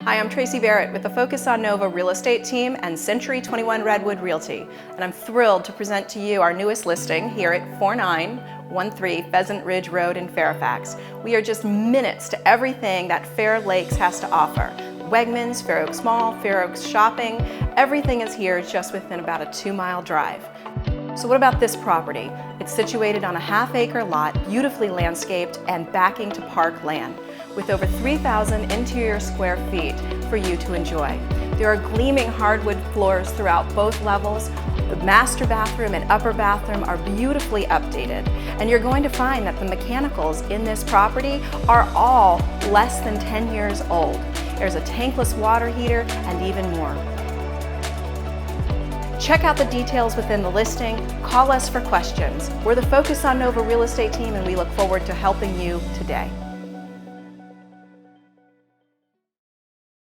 Hi, I'm Tracy Barrett with the Focus on Nova Real Estate Team and Century 21 Redwood Realty, and I'm thrilled to present to you our newest listing here at 4913 Pheasant Ridge Road in Fairfax. We are just minutes to everything that Fair Lakes has to offer. Wegmans, Fair Oaks Mall, Fair Oaks Shopping, everything is here just within about a 2-mile drive. So what about this property? It's situated on a half-acre lot, beautifully landscaped and backing to park land, with over 3,000 interior square feet for you to enjoy. There are gleaming hardwood floors throughout both levels. The master bathroom and upper bathroom are beautifully updated, and you're going to find that the mechanicals in this property are all less than 10 years old. There's a tankless water heater and even more. Check out the details within the listing. Call us for questions. We're the Focus on Nova Real Estate Team, and we look forward to helping you today.